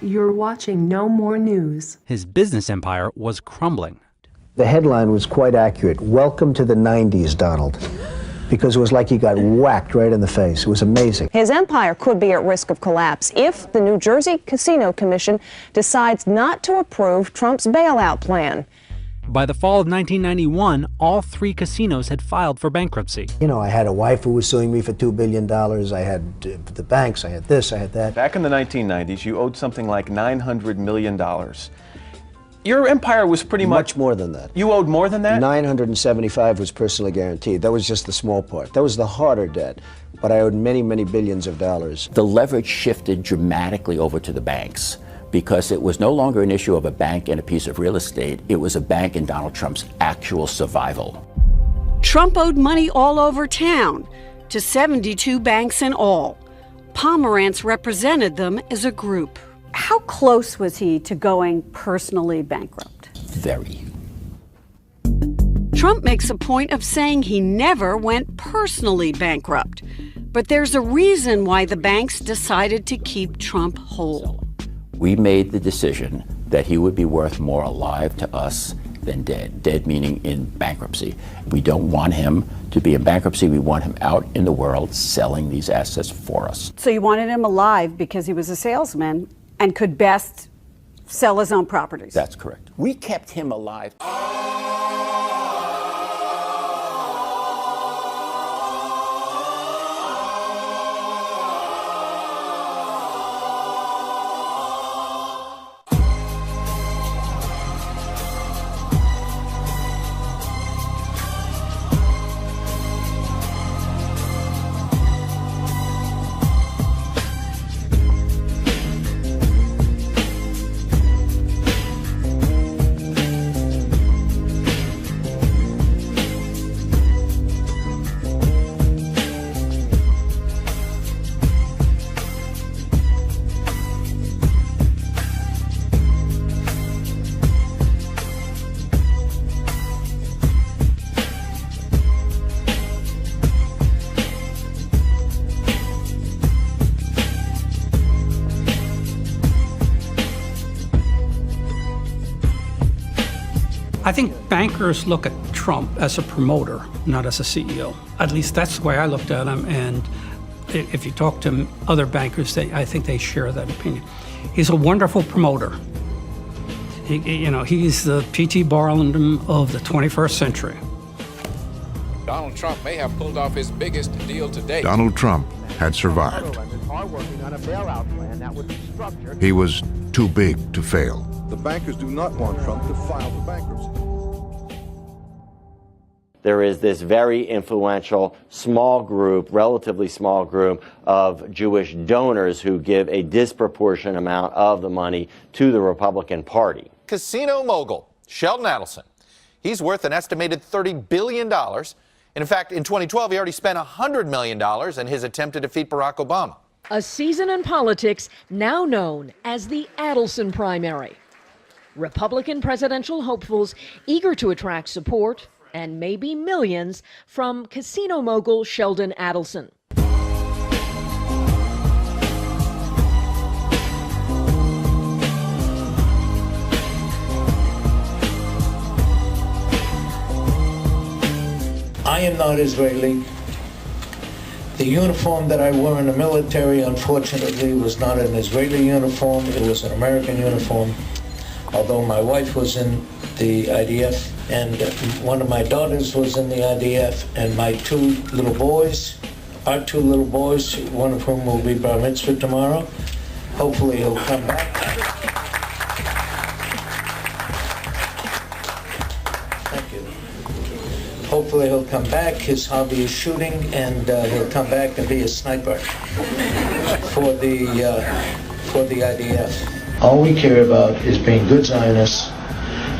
You're watching No More News. His business empire was crumbling. The headline was quite accurate. Welcome to the 90s, Donald. Because it was like he got whacked right in the face. It was amazing. His empire could be at risk of collapse if the New Jersey Casino Commission decides not to approve Trump's bailout plan. By the fall of 1991, all 3 casinos had filed for bankruptcy. You know, I had a wife who was suing me for $2 billion. I had the banks, I had this, I had that. Back in the 1990s, you owed something like $900 million. Your empire was pretty much more than that. You owed more than that? 975 was personally guaranteed. That was just the small part. That was the harder debt. But I owed many, many billions of dollars. The leverage shifted dramatically over to the banks because it was no longer an issue of a bank and a piece of real estate. It was a bank in Donald Trump's actual survival. Trump owed money all over town to 72 banks in all. Pomerantz represented them as a group. How close was he to going personally bankrupt? Very. Trump makes a point of saying he never went personally bankrupt. But there's a reason why the banks decided to keep Trump whole. We made the decision that he would be worth more alive to us than dead. Dead meaning in bankruptcy. We don't want him to be in bankruptcy. We want him out in the world selling these assets for us. So you wanted him alive because he was a salesman and could best sell his own properties. That's correct. We kept him alive. I think bankers look at Trump as a promoter, not as a CEO. At least that's the way I looked at him, and if you talk to other bankers, I think they share that opinion. He's a wonderful promoter. He's the P.T. Barnum of the 21st century. Donald Trump may have pulled off his biggest deal to date. Donald Trump had survived. He was too big to fail. The bankers do not want Trump to file for bankruptcy. There is this very influential small group, relatively small group of Jewish donors who give a disproportionate amount of the money to the Republican Party. Casino mogul Sheldon Adelson. He's worth an estimated $30 billion. And in fact, in 2012, he already spent $100 million in his attempt to defeat Barack Obama. A season in politics now known as the Adelson primary. Republican presidential hopefuls eager to attract support and maybe millions from casino mogul Sheldon Adelson. I am not Israeli. The uniform that I wore in the military, unfortunately, was not an Israeli uniform. It was an American uniform. Although my wife was in the IDF, and one of my daughters was in the IDF, and my our two little boys, one of whom will be bar mitzvah tomorrow. Hopefully he'll come back. Thank you. Hopefully he'll come back. His hobby is shooting, and he'll come back and be a sniper for the IDF. All we care about is being good Zionists,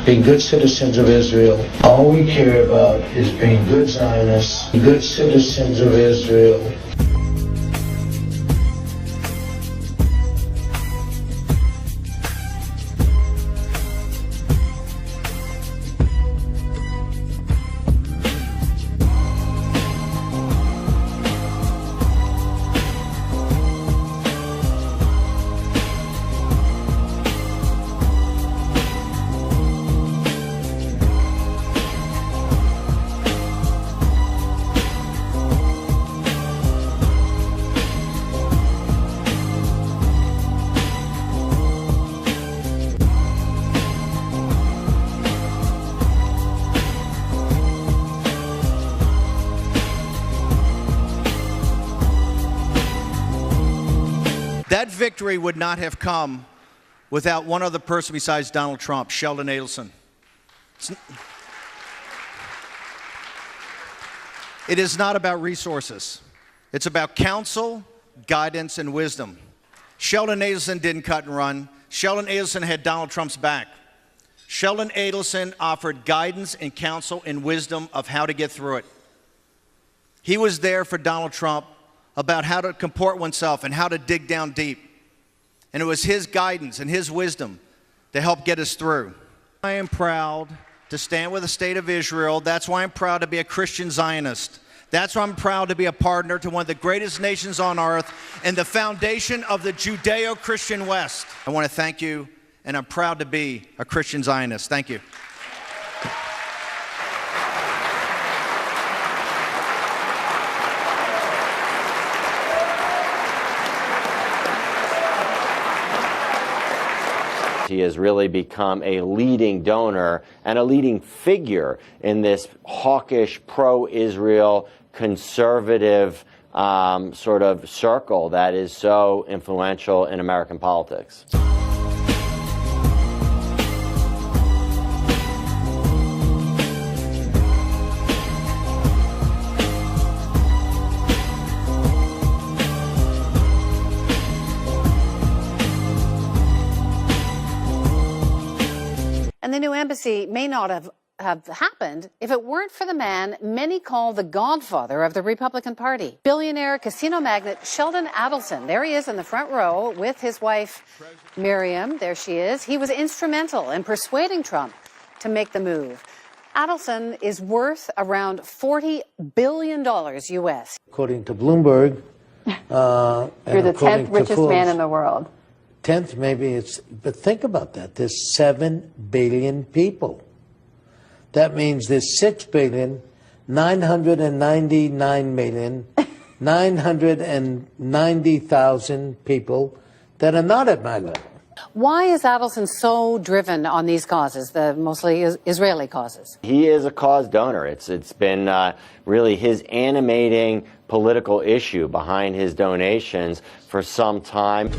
being good citizens of Israel. All we care about is being good Zionists, good citizens of Israel. That victory would not have come without one other person besides Donald Trump, Sheldon Adelson. It is not about resources. It's about counsel, guidance, and wisdom. Sheldon Adelson didn't cut and run. Sheldon Adelson had Donald Trump's back. Sheldon Adelson offered guidance and counsel and wisdom of how to get through it. He was there for Donald Trump about how to comport oneself and how to dig down deep. And it was his guidance and his wisdom to help get us through. I am proud to stand with the state of Israel. That's why I'm proud to be a Christian Zionist. That's why I'm proud to be a partner to one of the greatest nations on earth and the foundation of the Judeo-Christian West. I want to thank you, and I'm proud to be a Christian Zionist. Thank you. He has really become a leading donor and a leading figure in this hawkish, pro-Israel, conservative sort of circle that is so influential in American politics. And the new embassy may not have happened if it weren't for the man many call the godfather of the Republican Party. Billionaire casino magnate Sheldon Adelson. There he is in the front row with his wife, Miriam. There she is. He was instrumental in persuading Trump to make the move. Adelson is worth around $40 billion U.S. According to Bloomberg, You're the 10th richest man in the world. 10th, maybe it's, but think about that. There's 7 billion people. That means there's 6,999,990,000 people that are not at my level. Why is Adelson so driven on these causes, the mostly Israeli causes? He is a cause donor. It's been really his animating political issue behind his donations for some time.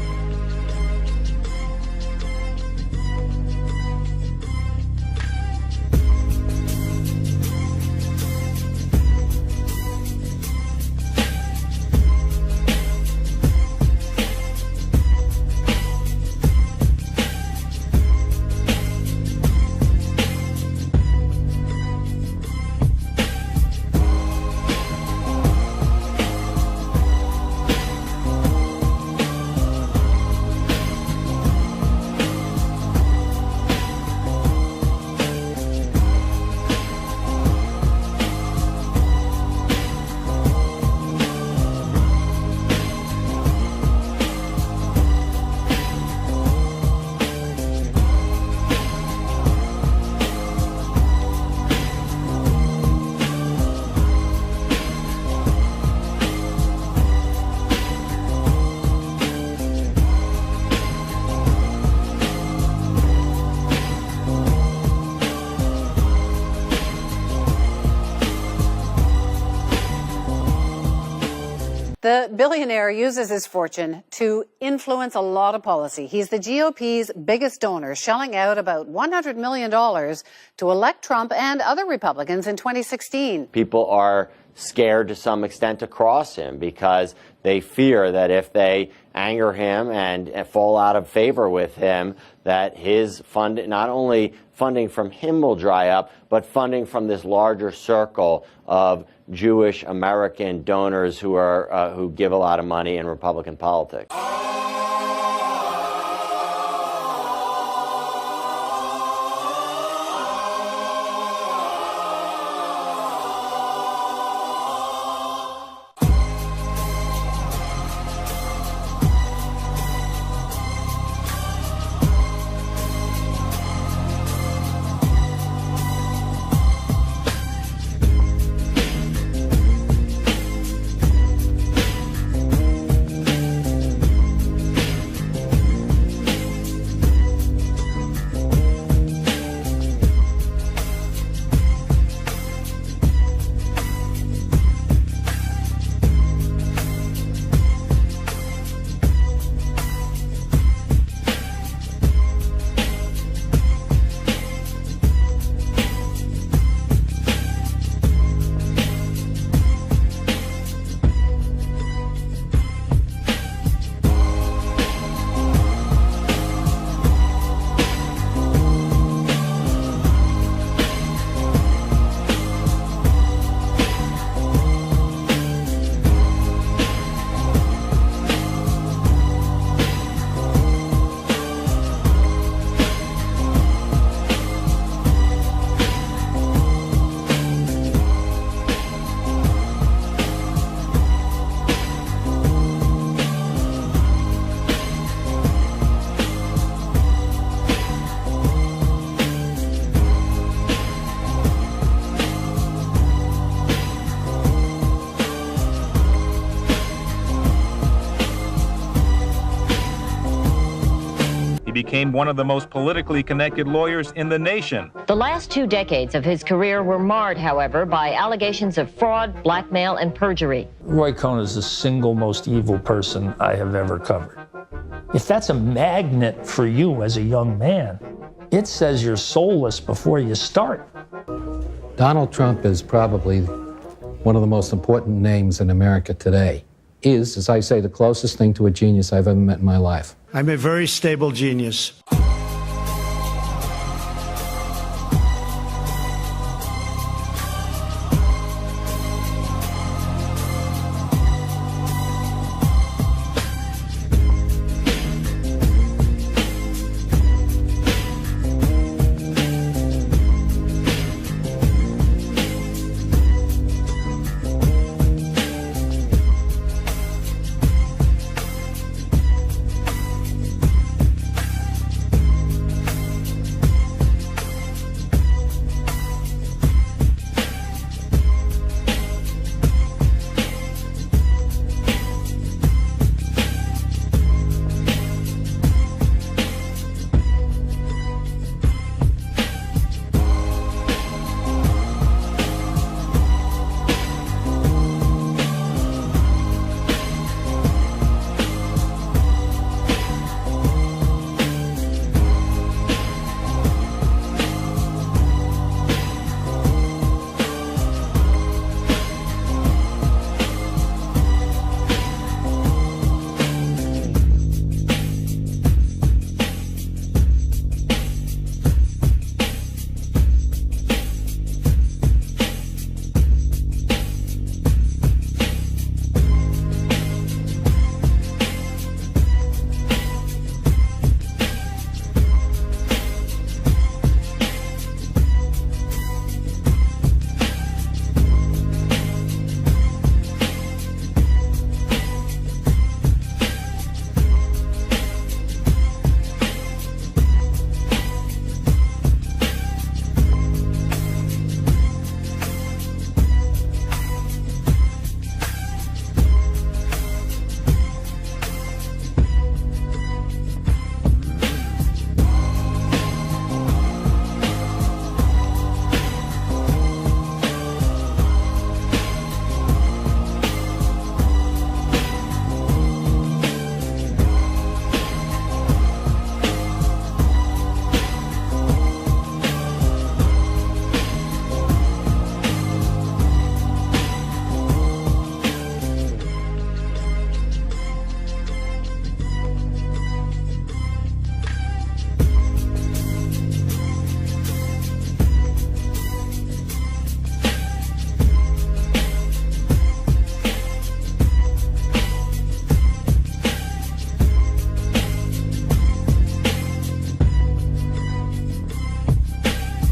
The billionaire uses his fortune to influence a lot of policy. He's the GOP's biggest donor, shelling out about $100 million to elect Trump and other Republicans in 2016. People are scared to some extent to cross him because they fear that if they anger him and fall out of favor with him, that his not only funding from him will dry up, but funding from this larger circle of Jewish American donors who give a lot of money in Republican politics. became one of the most politically connected lawyers in the nation. The last 2 decades of his career were marred, however, by allegations of fraud, blackmail, and perjury. Roy Cohn is the single most evil person I have ever covered. If that's a magnet for you as a young man, it says you're soulless before you start. Donald Trump is probably one of the most important names in America today. Is, as I say, the closest thing to a genius I've ever met in my life. I'm a very stable genius.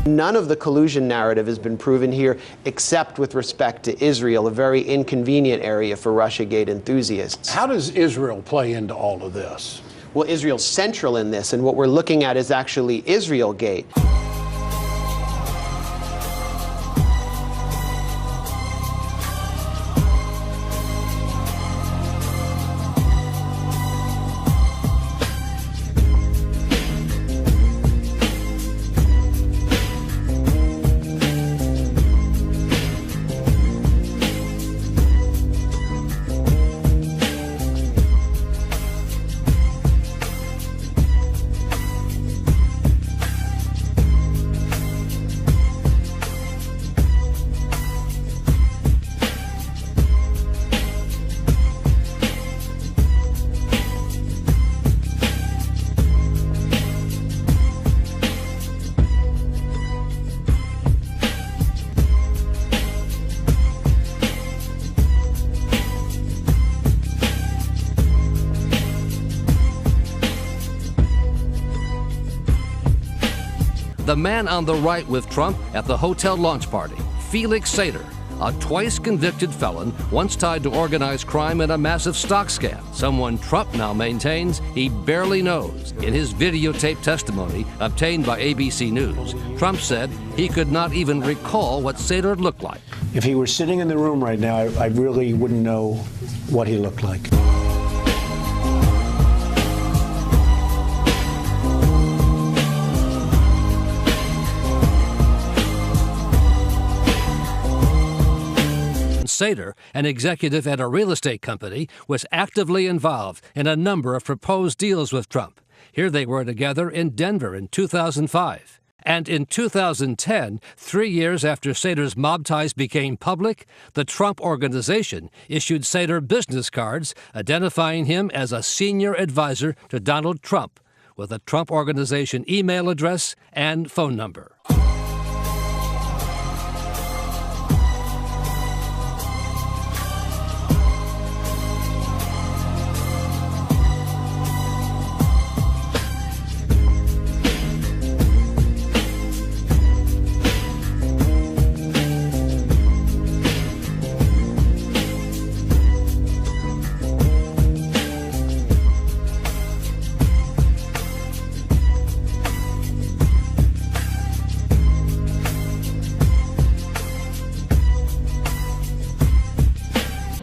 None of the collusion narrative has been proven here except with respect to Israel, a very inconvenient area for Russiagate enthusiasts. How does Israel play into all of this? Well, Israel's central in this, and what we're looking at is actually Israelgate. The man on the right with Trump at the hotel launch party, Felix Sater, a twice convicted felon once tied to organized crime and a massive stock scam, someone Trump now maintains he barely knows. In his videotape testimony obtained by ABC News, Trump said he could not even recall what Sater looked like. If he were sitting in the room right now, I really wouldn't know what he looked like. Sater, an executive at a real estate company, was actively involved in a number of proposed deals with Trump. Here they were together in Denver in 2005. And in 2010, 3 years after Sater's mob ties became public, the Trump Organization issued Sater business cards identifying him as a senior advisor to Donald Trump, with a Trump Organization email address and phone number.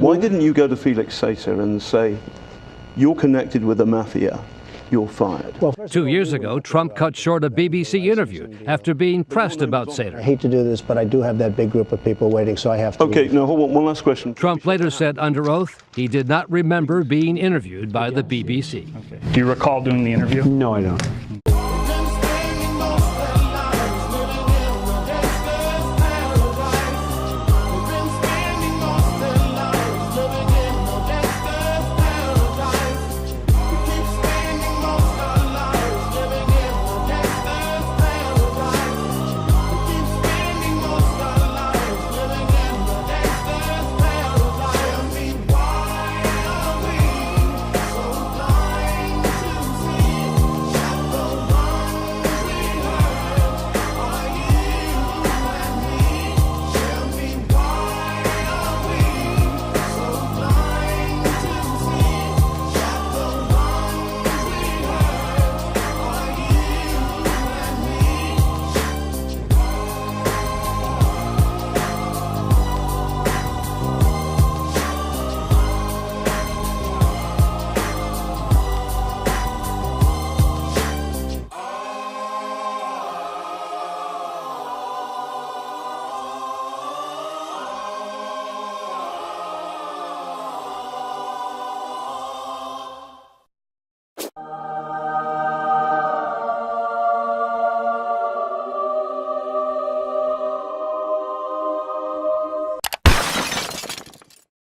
Why didn't you go to Felix Sater and say, you're connected with the mafia, you're fired? 2 years ago, Trump cut short a BBC interview after being pressed about Sater. I hate to do this, but I do have that big group of people waiting, so I have to. Okay, now hold on, one last question. Trump later said under oath he did not remember being interviewed by the BBC. Do you recall doing the interview? No, I don't.